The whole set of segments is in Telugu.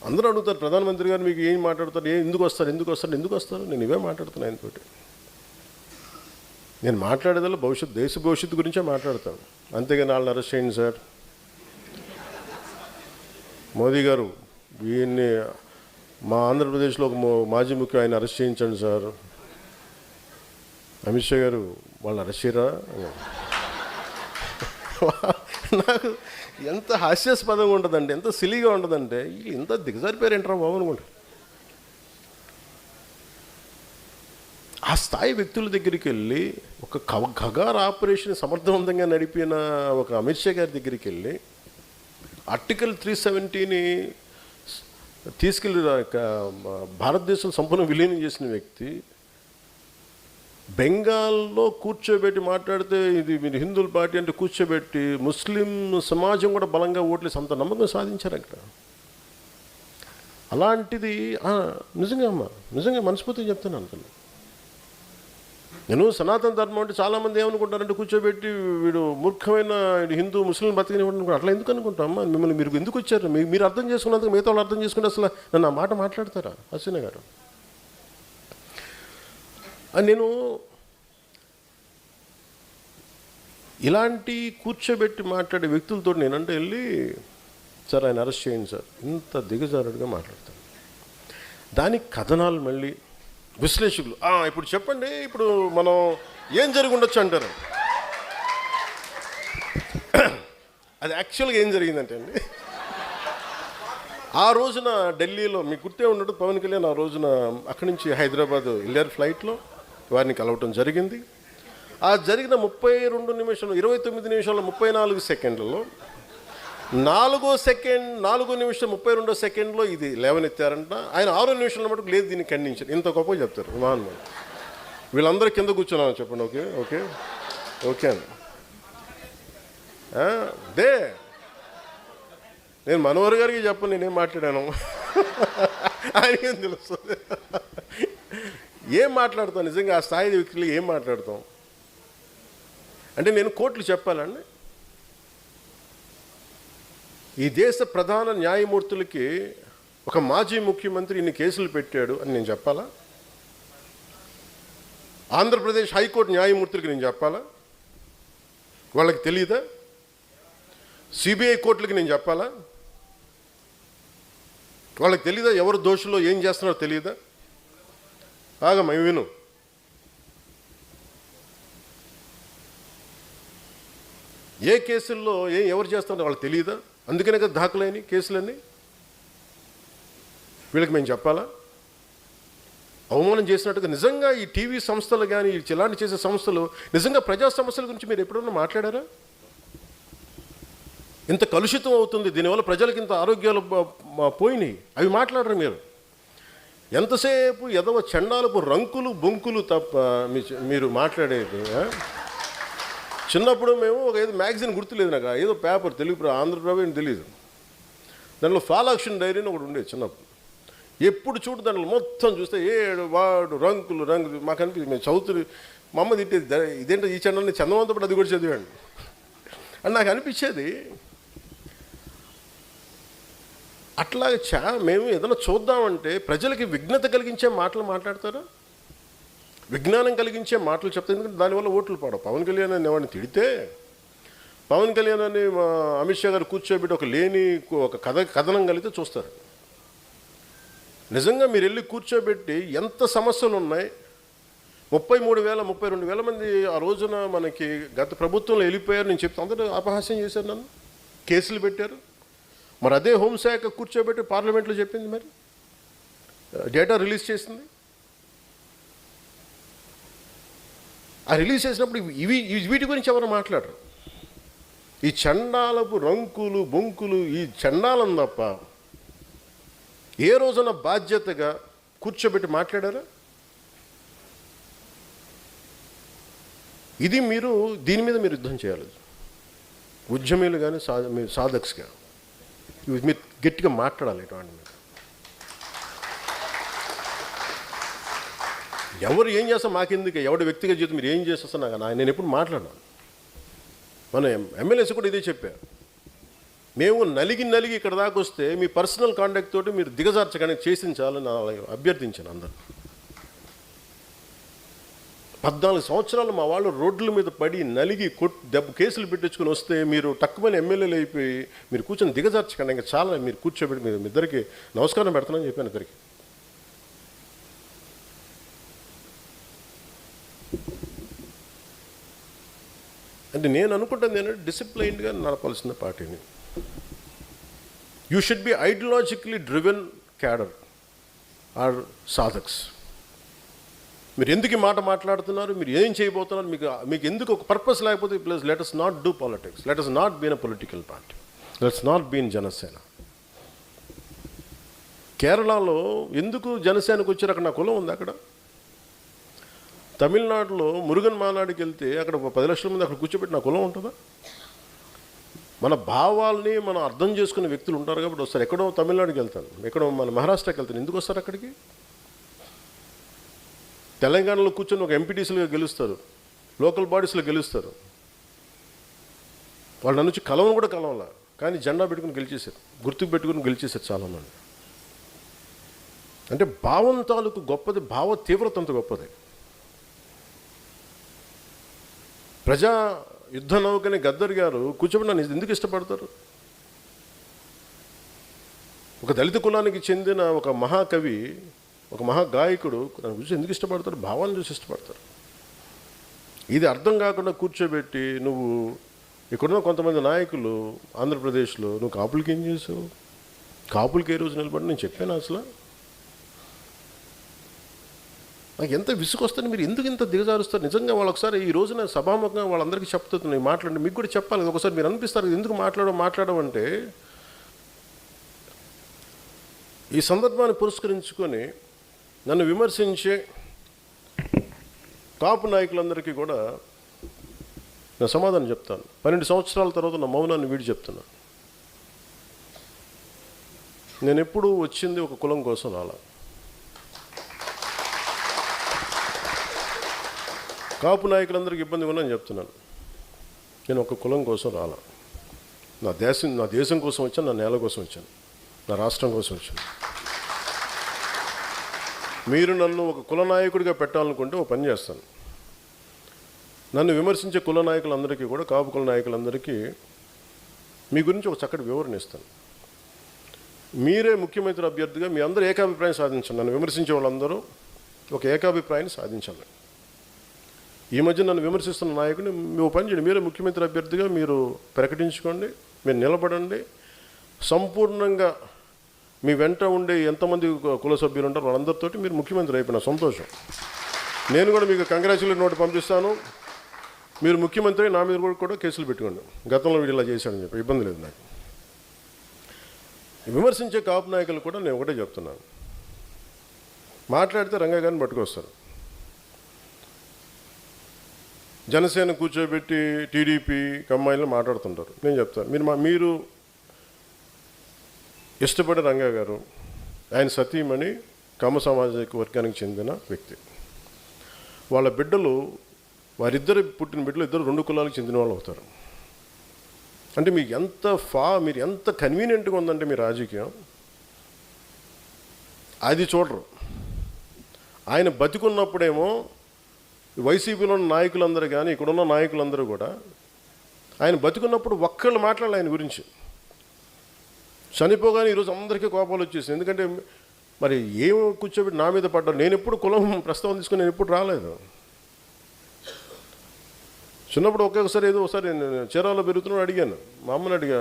అందరూ అడుగుతారు, ప్రధానమంత్రి గారు మీకు ఏం మాట్లాడతారు, ఎందుకు వస్తారు నేను ఇవే మాట్లాడుతున్నాను ఆయనతోటి. నేను మాట్లాడేదల్లా దేశ భవిష్యత్తు గురించే మాట్లాడతాను. అంతేగాని వాళ్ళని అరెస్ట్ చేయండి సార్, మోదీ గారు వీళ్ళని మా ఆంధ్రప్రదేశ్లో ఒక మాజీ ముఖ్య ఆయన అరెస్ట్ చేయించండి సార్, అమిత్ షా గారు వాళ్ళు అరెస్ట్ చేయరా. నాకు ఎంత హాస్యాస్పదంగా ఉంటుందంటే, ఎంత సిలీగా ఉంటుందంటే, వీళ్ళు ఇంత దిగజారిపోయారేంట్రా బాబు అనుకుంటా. ఆ స్థాయి వ్యక్తుల దగ్గరికి వెళ్ళి ఒక ఖగార్ ఆపరేషన్ సమర్థవంతంగా నడిపిన ఒక అమిత్ షా గారి దగ్గరికి వెళ్ళి ఆర్టికల్ 370ని తీసుకెళ్ళి భారతదేశం సంపూర్ణ విలీనం చేసిన వ్యక్తి బెంగాల్లో కూర్చోబెట్టి మాట్లాడితే, ఇది మీరు హిందువుల పార్టీ అంటే కూర్చోబెట్టి ముస్లిం సమాజం కూడా బలంగా ఓట్లేసి అంత నమ్మకం సాధించారు అక్కడ. అలాంటిది నిజంగా మనస్ఫూర్తిగా చెప్తాను అంతలో. నేను సనాతన ధర్మం అంటే చాలామంది ఏమనుకుంటారంటే కూర్చోబెట్టి వీడు మూర్ఖమైన హిందూ ముస్లిం బతికిన అట్లా ఎందుకు అనుకుంటామమ్మా? మిమ్మల్ని మీరు ఎందుకు వచ్చారు? మీరు అర్థం చేసుకున్నందుకు మిగతా వాళ్ళు అర్థం చేసుకుంటే అసలు నన్ను ఆ మాట మాట్లాడతారా హసీనా గారు? నేను ఇలాంటి కూర్చోబెట్టి మాట్లాడే వ్యక్తులతో నేనంటే వెళ్ళి సార్ ఆయన అరెస్ట్ చేయండి సార్, ఇంత దిగజారుడుగా మాట్లాడతాను. దానికి కథనాలు మళ్ళీ విశ్లేషకులు ఇప్పుడు చెప్పండి, ఇప్పుడు మనం ఏం జరిగి ఉండొచ్చు అంటారు. అది యాక్చువల్గా ఏం జరిగిందంటే అండి, ఆ రోజున ఢిల్లీలో మీకు గుర్తే ఉన్నట్టు పవన్ కళ్యాణ్ ఆ రోజున అక్కడి నుంచి హైదరాబాద్ వెళ్ళారు ఫ్లైట్లో, వారిని కలవటం జరిగింది. ఆ జరిగిన 32 నిమిషాలు 29 నిమిషాల 34 సెకండ్లలో 4 నిమిషం 32 సెకండ్లో ఇది లేవనెత్తారంట. ఆయన 6 నిమిషాల మటుకు లేదు దీన్ని ఖండించారు. ఇంత గొప్ప చెప్తారు మహాన్మా. వీళ్ళందరూ కింద కూర్చున్నాను చెప్పండి. ఓకే ఓకే ఓకే అండి. దే నేను మనోహర్ గారికి చెప్పను నేనేం మాట్లాడాను, ఆయనకేం తెలుస్తుంది. ఏం మాట్లాడతాం నిజంగా ఆ స్థాయి వ్యక్తులు ఏం మాట్లాడతాం అంటే, నేను కోర్టులు చెప్పాలండి, ఈ దేశ ప్రధాన న్యాయమూర్తులకి ఒక మాజీ ముఖ్యమంత్రి ఇన్ని కేసులు పెట్టాడు అని నేను చెప్పాలా? ఆంధ్రప్రదేశ్ హైకోర్టు న్యాయమూర్తులకి నేను చెప్పాలా? వాళ్ళకి తెలియదా? సిబిఐ కోర్టులకి నేను చెప్పాలా? వాళ్ళకి తెలియదా? ఎవరు దోషులో ఏం చేస్తున్నారో తెలియదా? ఆగమ్మ విను. ఏ కేసుల్లో ఎవరు చేస్తున్నారో వాళ్ళకి తెలియదా? అందుకనే కదా దాఖలైన కేసులన్నీ. వీళ్ళకి మేము చెప్పాలా? అవమానం చేసినట్టుగా నిజంగా ఈ టీవీ సంస్థలు కానీ ఇలాంటి చేసే సంస్థలు నిజంగా ప్రజా సమస్యల గురించి మీరు ఎప్పుడన్నా మాట్లాడారా? ఇంత కలుషితం అవుతుంది, దీనివల్ల ప్రజలకు ఇంత ఆరోగ్యాలు పోయినాయి, అవి మాట్లాడరు మీరు. ఎంతసేపు ఎదవ చండాలపు రంకులు బొంకులు తప్ప మీరు మాట్లాడేది. చిన్నప్పుడు మేము ఏదో మ్యాగజైన్ గుర్తులేదు నాకు, ఏదో పేపర్ తెలుగు ఆంధ్రప్రభ అని తెలియదు, దాంట్లో ఫాలాక్షన్ డైరీ అని ఒకటి ఉండేది చిన్నప్పుడు. ఎప్పుడు చూడు దాంట్లో మొత్తం చూస్తే వాడు రంగులు మాకు అనిపించింది. మేము చదువుతుంది మా అమ్మ తిట్టేది, ఇదేంటో ఈ చండాలని చందమంతో పాటు అది కూడా చదివాడు అని నాకు అనిపించేది. అట్లాగే మేము ఏదైనా చూద్దామంటే ప్రజలకి విఘ్నత కలిగించే మాటలు మాట్లాడతారా? విజ్ఞానం కలిగించే మాటలు చెప్తారు. ఎందుకంటే దానివల్ల ఓట్లు పడవు. పవన్ కళ్యాణ్ అని ఎవరిని తిడితే, పవన్ కళ్యాణ్ అని అమిత్ షా గారు కూర్చోబెట్టి ఒక కథనం కలిగితే చూస్తారు. నిజంగా మీరు వెళ్ళి కూర్చోబెట్టి ఎంత సమస్యలు ఉన్నాయి, 32,000 మంది ఆ రోజున మనకి గత ప్రభుత్వంలో వెళ్ళిపోయారు. నేను చెప్తాను, అందరూ అపహాస్యం చేశారు, నన్ను కేసులు పెట్టారు. మరి అదే హోంశాఖ కూర్చోబెట్టి పార్లమెంట్లో చెప్పింది, మరి డేటా రిలీజ్ చేసింది. ఆ రిలీజ్ చేసినప్పుడు వీటి గురించి ఎవరు మాట్లాడరు. ఈ చండాలపు రంకులు బొంకులు ఈ చండాలం తప్ప ఏ రోజున బాధ్యతగా కూర్చోబెట్టి మాట్లాడారా? ఇది దీని మీద మీరు యుద్ధం చేయాలి. ఉద్యమీలు కానీ మీరు సాధక్స్గా మీరు గట్టిగా మాట్లాడాలి. ఇటువంటి మీద ఎవరు ఏం చేస్తాం మాకెందుకు, ఎవరి వ్యక్తిగత జీవితం మీరు ఏం చేస్తా, నేను ఎప్పుడు మాట్లాడాను. మన ఎమ్మెల్యేస్ కూడా ఇదే చెప్పారు, మేము నలిగి ఇక్కడ దాకా వస్తే మీ పర్సనల్ కాంటాక్ట్ తోటి మీరు దిగజార్చగానే చేసించాలని అభ్యర్థించాను అందరూ. 14 సంవత్సరాలు మా వాళ్ళు రోడ్ల మీద పడి నలిగి కేసులు పెట్టించుకుని వస్తే మీరు తక్కువని ఎమ్మెల్యేలు అయిపోయి మీరు కూర్చొని దిగజార్చకండి. ఇంకా చాలా మీరు కూర్చోబెట్టి మీరు ఇద్దరికి నమస్కారం పెడతానని చెప్పాను ఇద్దరికి. అంటే నేను అనుకుంటాను ఏంటంటే డిసిప్లైన్డ్గా నడపాల్సిన పార్టీని. You should be ideologically driven cadre or సాధక్స్. మీరు ఎందుకు ఈ మాట మాట్లాడుతున్నారు, మీరు ఏం చేయబోతున్నారు, మీకు ఎందుకు ఒక పర్పస్ లేకపోతే please let us not do politics, let us not be in a political party, let's not be in Janasena. కేరళలో ఎందుకు జనసేనకు వచ్చారు? అక్కడ నా కులం ఉంది. అక్కడ తమిళనాడులో మురుగన్ మానాడికి వెళ్తే అక్కడ ఒక 10 లక్షల మంది అక్కడ కూర్చోబెట్టి నా కులం ఉంటుందా? మన భావాల్ని మనం అర్థం చేసుకునే వ్యక్తులు ఉంటారు కాబట్టి వస్తారు. ఎక్కడో తమిళనాడుకి వెళ్తాను, ఎక్కడో మన మహారాష్ట్రకి వెళ్తాను, ఎందుకు వస్తారు అక్కడికి? తెలంగాణలో కూర్చొని ఒక ఎంపీటీసీలుగా గెలుస్తారు, లోకల్ బాడీస్లో గెలుస్తారు. వాళ్ళు నన్ను వచ్చి కలవను కూడా కలవాల, కానీ జెండా పెట్టుకుని గెలిచేశారు, గుర్తుకు పెట్టుకుని గెలిచేశారు చాలామంది. అంటే భావం తాలూకు గొప్పది, భావ తీవ్రత అంత గొప్పది. ప్రజా యుద్ధ నౌకని గద్దర్ గారు కూర్చోబెట్టి నన్ను ఎందుకు ఇష్టపడతారు? ఒక దళిత కులానికి చెందిన ఒక మహాకవి, ఒక మహాగాయకుడు నన్ను చూసి ఎందుకు ఇష్టపడతారు? భావాన్ని చూసి ఇష్టపడతారు. ఇది అర్థం కాకుండా కూర్చోబెట్టి నువ్వు ఇక్కడున్న కొంతమంది నాయకులు ఆంధ్రప్రదేశ్లో నువ్వు కాపులకి ఏం చేసావు, కాపులకి ఏ రోజు నిలబడి నేను చెప్పాను అసలు? నాకు ఎంత విసుకొస్తుంది. మీరు ఎందుకు ఇంత దిగజారుస్తారు? నిజంగా వాళ్ళు ఒకసారి ఈ రోజున సభాముఖంగా వాళ్ళందరికీ చెప్తున్నాయి, మాట్లాడండి. మీకు కూడా చెప్పాలి. ఒకసారి మీరు అనిపిస్తారు ఎందుకు మాట్లాడమంటే ఈ సందర్భాన్ని పురస్కరించుకొని నన్ను విమర్శించే కాపు నాయకులందరికీ కూడా నేను సమాధానం చెప్తాను. 12 సంవత్సరాల తర్వాత నా మౌనాన్ని వీడి చెప్తున్నాను. నేను ఎప్పుడూ వచ్చింది ఒక కులం కోసం రాలా. కాపు నాయకులందరికీ ఇబ్బందిగా ఉందని చెప్తున్నాను. నేను ఒక కులం కోసం రాలా. నా దేశం కోసం వచ్చాను, నా నేల కోసం వచ్చాను, నా రాష్ట్రం కోసం వచ్చాను. మీరు నన్ను ఒక కుల నాయకుడిగా పెట్టాలనుకుంటే ఒక పని చేస్తాను. నన్ను విమర్శించే కుల నాయకులందరికీ కూడా, కాపు కుల నాయకులందరికీ మీ గురించి ఒక చక్కటి వివరణ ఇస్తాను. మీరే ముఖ్యమంత్రి అభ్యర్థిగా మీ అందరూ ఏకాభిప్రాయం సాధించండి. నన్ను విమర్శించే వాళ్ళందరూ ఒక ఏకాభిప్రాయాన్ని సాధించాలి. ఈ మధ్య నన్ను విమర్శిస్తున్న నాయకుడిని మీ పని చేయండి, మీరే ముఖ్యమంత్రి అభ్యర్థిగా మీరు ప్రకటించుకోండి, మీరు నిలబడండి. సంపూర్ణంగా మీ వెంట ఉండే ఎంతమంది కుల సభ్యులు ఉంటారో వాళ్ళందరితోటి మీరు ముఖ్యమంత్రి అయిపోయిన సంతోషం. నేను కూడా మీకు కంగ్రాచులేట్ నోట్ పంపిస్తాను. మీరు ముఖ్యమంత్రి నా మీద కూడా కేసులు పెట్టుకోండి, గతంలో వీడు ఇలా చేశాడని చెప్పి, ఇబ్బంది లేదు నాకు. విమర్శించే కాపు నాయకులు కూడా నేను ఒకటే చెప్తున్నాను, మాట్లాడితే రంగా గారిని పట్టుకొస్తారు. జనసేన కూర్చోబెట్టి టీడీపీ కమ్మాయిలు మాట్లాడుతుంటారు. నేను చెప్తాను, మీరు ఇష్టపడే రంగా గారు, ఆయన సతీమణి కమ్మ సామాజిక వర్గానికి చెందిన వ్యక్తి. వాళ్ళ బిడ్డలు, వారిద్దరు పుట్టిన బిడ్డలు ఇద్దరు 2 కులాలకు చెందిన వాళ్ళు అవుతారు. అంటే మీకు మీరు ఎంత కన్వీనియంట్గా ఉందంటే మీ రాజకీయం, అది చూడరు. ఆయన బతికున్నప్పుడేమో వైసీపీలో ఉన్న నాయకులందరూ కానీ ఇక్కడున్న నాయకులందరూ కూడా ఆయన బతికున్నప్పుడు ఒక్కళ్ళు మాట్లాడాలి ఆయన గురించి. చనిపోగానే ఈరోజు అందరికీ కోపాలు వచ్చేసింది. ఎందుకంటే మరి ఏం కూర్చోబెట్టి నా మీద పడ్డారు. నేను ఎప్పుడు కులం ప్రస్తావన తీసుకుని నేను ఎప్పుడు రాలేదు. చిన్నప్పుడు ఒక్కొక్కసారి ఒకసారి నేను చీరాల్లో పెరుగుతున్నాడు అడిగాను, మా అమ్మని అడిగా,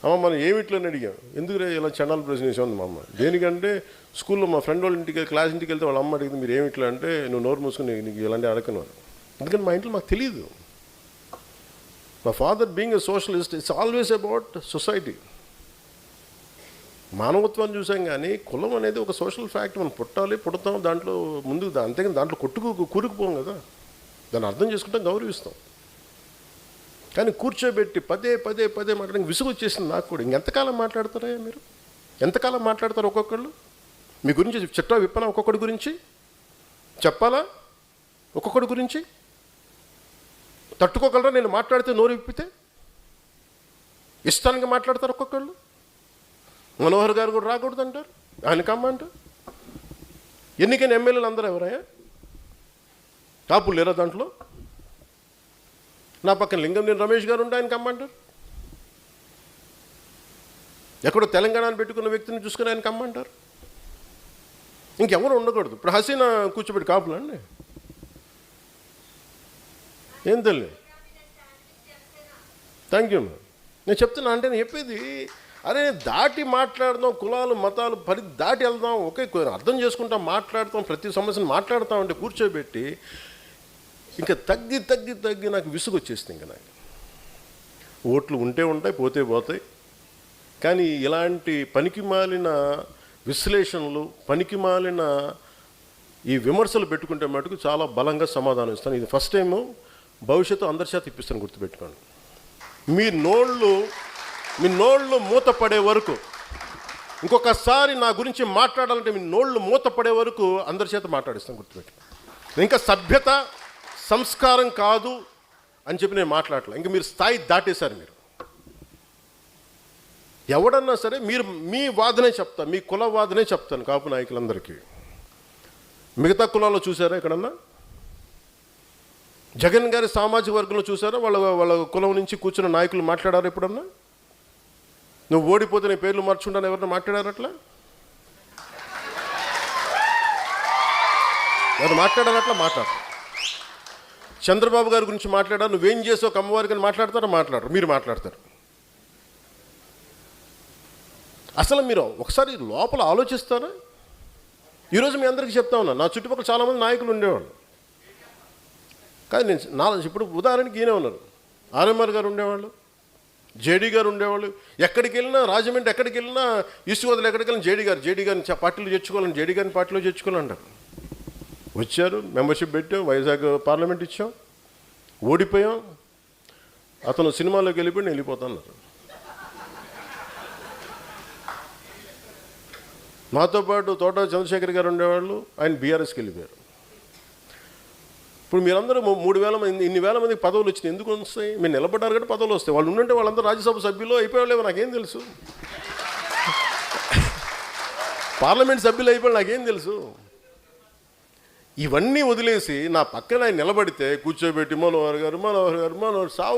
అమ్మ మనం ఏమిట్లని అడిగాను, ఎందుకు ఇలా చండాలు ప్రశ్న చేసాను మా అమ్మ. దేనికంటే స్కూల్లో మా ఫ్రెండ్ వాళ్ళ ఇంటికి క్లాస్ ఇంటికి వెళ్తే వాళ్ళ అమ్మ అడిగింది మీరు ఏమిట్లా అంటే, నువ్వు నోరు మూసుకుని నీకు ఇలాంటి అడగను. ఎందుకంటే మా ఇంట్లో మాకు తెలియదు. మా father being a socialist, it's always about society. మానవత్వాన్ని చూసాం కానీ కులం అనేది ఒక సోషల్ ఫ్యాక్ట్. మనం పుడతాం దాంట్లో ముందుకు, అంతేగాని దాంట్లో కూరుకుపోం కదా. దాన్ని అర్థం చేసుకుంటాం, గౌరవిస్తాం. కానీ కూర్చోబెట్టి పదే మాట్లాడడానికి విసుగు వచ్చేసింది నాకు కూడా. ఇంకెంతకాలం మాట్లాడతారా మీరు? ఎంతకాలం మాట్లాడతారు ఒక్కొక్కళ్ళు? మీ గురించి చిట్టా విప్పనా? ఒక్కొక్కడి గురించి చెప్పాలా? ఒక్కొక్కడి గురించి తట్టుకోగలరా నేను మాట్లాడితే నోరు విప్పితే? ఇష్టానికి మాట్లాడతారు ఒక్కొక్కళ్ళు. మనోహర్ గారు కూడా రాకూడదు అంటారు, ఆయన కమ్మంటారు. ఎన్నికైన ఎమ్మెల్యేలు అందరూ ఎవరయ్యా? కాపులు లేరా దాంట్లో? నా పక్కన లింగంనేని రమేష్ గారు ఉంటే ఆయన కమ్మంటారు. ఎక్కడో తెలంగాణను పెట్టుకున్న వ్యక్తిని చూసుకుని ఆయన కమ్మంటారు. ఇంకెవరు ఉండకూడదు. ఇప్పుడు హసీనా కూర్చోబెట్టి కాపులు అండి, ఏం తెలియ. Thank you ma'am. నేను చెప్తున్నా అంటే నేను చెప్పేది, అరే దాటి మాట్లాడదాం, కులాలు మతాలు దాటి వెళ్దాం, ఒకే అర్థం చేసుకుంటాం, మాట్లాడతాం, ప్రతి సమస్యను మాట్లాడతాం అంటే కూర్చోబెట్టి ఇంకా తగ్గి తగ్గి తగ్గి నాకు విసుగు వచ్చేస్తుంది. ఇంకా నాకు ఓట్లు ఉంటే ఉంటాయి, పోతే పోతాయి. కానీ ఇలాంటి పనికిమాలిన విశ్లేషణలు, పనికిమాలిన ఈ విమర్శలు పెట్టుకుంటే మటుకు చాలా బలంగా సమాధానం ఇస్తాను. ఇది ఫస్ట్ టైము, భవిష్యత్తు అందరి చేత ఇప్పిస్తాను, గుర్తుపెట్టుకోండి. మీ నోళ్ళు మూతపడే వరకు, ఇంకొకసారి నా గురించి మాట్లాడాలంటే మీ నోళ్ళు మూతపడే వరకు అందరి చేత మాట్లాడిస్తాను, గుర్తుపెట్టుకోండి. ఇంకా సభ్యత సంస్కారం కాదు అని చెప్పి నేను మాట్లాడలే. ఇంకా మీరు స్థాయి దాటేశారు. మీరు ఎవడన్నా సరే మీరు మీ వాదనే చెప్తాను, మీ కుల వాదనే చెప్తాను కాపు నాయకులందరికీ. మిగతా కులాల్లో చూసారా ఎక్కడన్నా? జగన్ గారి సామాజిక వర్గంలో చూసారా వాళ్ళ కులం నుంచి కూర్చున్న నాయకులు మాట్లాడారు ఎప్పుడన్నా? నువ్వు ఓడిపోతే నీ పేర్లు మార్చుకుంటాను ఎవరన్నా మాట్లాడారు అట్లా? ఎవరు మాట్లాడారు అట్లా? మాట్లాడరు. చంద్రబాబు గారి గురించి మాట్లాడారు, నువ్వేం చేసావు కమ్మవారికి అని మాట్లాడతారా? మాట్లాడరు. మీరు మాట్లాడతారు. అసలు మీరు ఒకసారి లోపల ఆలోచిస్తారా? ఈరోజు మీ అందరికీ చెప్తా ఉన్నా, నా చుట్టుపక్కల చాలామంది నాయకులు ఉండేవాళ్ళు. కానీ నేను ఇప్పుడు ఉదాహరణకి ఈయనే ఉన్నారు, ఆర్ఎంఆర్ గారు ఉండేవాళ్ళు, జేడీ గారు ఉండేవాళ్ళు. ఎక్కడికి వెళ్ళినా, రాజమండ్రి ఎక్కడికి వెళ్ళినా, ఈస్ట్ గోదావరి ఎక్కడికి వెళ్ళినా జేడీ గారిని పార్టీలో చేర్చుకోవాలని, జేడీ గారిని పార్టీలో చేర్చుకోవాలంటారు. వచ్చారు, మెంబర్షిప్ పెట్టాం, వైజాగ్ పార్లమెంట్ ఇచ్చాం, ఓడిపోయాం. అతను సినిమాలోకి వెళ్ళిపోయి నేను వెళ్ళిపోతాన్నారు. మాతో పాటు తోట చంద్రశేఖర్ గారు ఉండేవాళ్ళు, ఆయన బీఆర్ఎస్కి వెళ్ళిపోయారు. ఇప్పుడు మీరందరూ 3,000 మంది, ఇన్ని వేల మందికి పదవులు వచ్చినాయి. ఎందుకు వస్తాయి? మీరు నిలబడ్డారు కాబట్టి పదవులు వస్తాయి. వాళ్ళు ఉండంటే వాళ్ళందరూ రాజ్యసభ సభ్యులు అయిపోయాలేమో నాకేం తెలుసు, పార్లమెంట్ సభ్యులు అయిపోయి నాకేం తెలుసు. ఇవన్నీ వదిలేసి నా పక్కన ఆయన నిలబడితే కూర్చోబెట్టి మనోహర్ గారు సావు